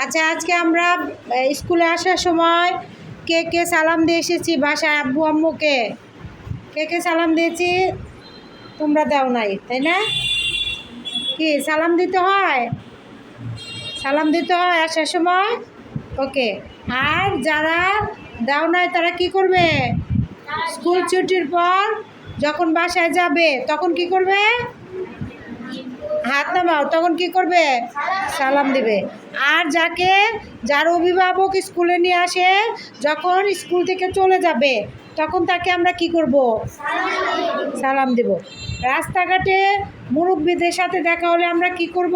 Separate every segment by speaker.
Speaker 1: আচ্ছা, আজকে আমরা স্কুলে আসার সময় কে কে সালাম দিয়ে এসেছি বাসায় আব্বু আম্মুকে? কে কে সালাম দিয়েছি? তোমরা দাও নাই, তাই না? কি সালাম দিতে হয়? সালাম দিতে হয় আসার সময়। ওকে। আর যারা দাও নাই তারা কি করবে? স্কুল ছুটির পর যখন বাসায় যাবে তখন কি করবে? হাত নামাও, তখন কি করবে? সালাম দিবে। আর যার অভিভাবক স্কুলে নিয়ে আসে, যখন স্কুল থেকে চলে যাবে তখন তাকে আমরা কি করব? সালাম দেব। রাস্তাঘাটে মুরব্বীদের সাথে দেখা হলে আমরা কি করব?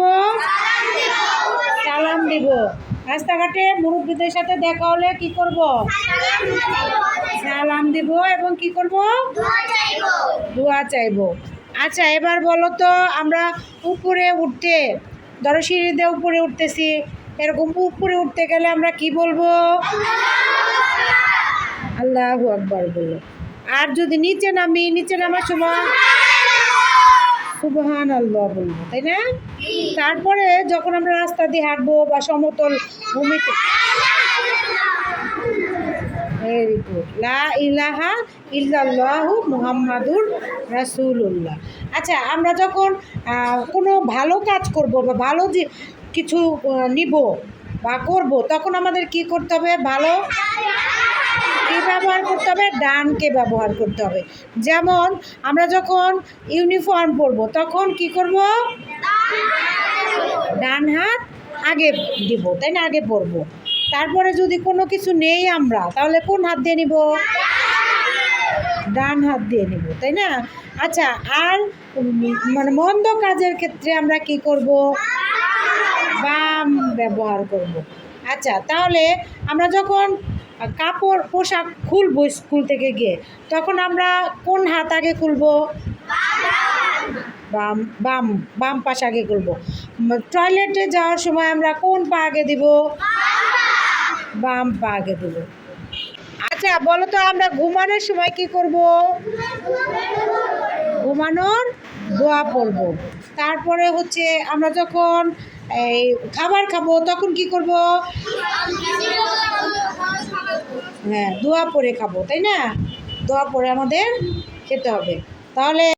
Speaker 1: সালাম দিব। রাস্তাঘাটে মুরব্বীদের সাথে দেখা হলে কি করব? সালাম দিব এবং কি করব? দোয়া চাইব। আচ্ছা, এবার বলো তো, আমরা উপরে উঠতে, ধরো সিঁড়ি দিয়ে উপরে উঠতেছি, এরকম উপরে উঠতে গেলে আমরা কি বলবো? আল্লাহু আকবার বললো। আর যদি নিচে নামার সময় সুবহানাল্লাহ বলবো, তাই না? তারপরে যখন আমরা রাস্তা দিয়ে হাঁটবো বা সমতল ভূমিতে, ভেরি গুড, লা ইলাহা ইল্লাল্লাহু মুহাম্মাদুর রাসূলুল্লাহ। আচ্ছা, আমরা যখন কোনো ভালো কাজ করব বা ভালো যে কিছু নিব বা করব, তখন আমাদের কি করতে হবে? ভালো কি ব্যবহার করতে হবে? ডানকে ব্যবহার করতে হবে। যেমন আমরা যখন ইউনিফর্ম পরবো তখন কি করব? ডান হাত আগে দিব, তাই না? আগে পরবো। তারপরে যদি কোনো কিছু নেই আমরা, তাহলে কোন হাত দিয়ে নিব? ডান হাত দিয়ে নিব, তাই না? আচ্ছা, আর মানে মন্দ কাজের ক্ষেত্রে আমরা কি করব? বাম ব্যবহার করব। আচ্ছা, তাহলে আমরা যখন পোশাক খুলবো স্কুল থেকে গিয়ে, তখন আমরা কোন হাত আগে খুলবো? বাম বাম বাম পাশ আগে খুলবো। টয়লেটে যাওয়ার সময় আমরা কোন পা আগে দিব? বাম পা আগে দিব। আচ্ছা, বলো তো, আমরা ঘুমানোর সময় কি করব? ঘুমানোর দোয়া পড়ব। তারপরে হচ্ছে আমরা যখন এই খাবার খাবো তখন কি করব? হ্যাঁ, দোয়া পড়ে খাবো, তাই না? দোয়া পড়ে আমাদের খেতে হবে। তাহলে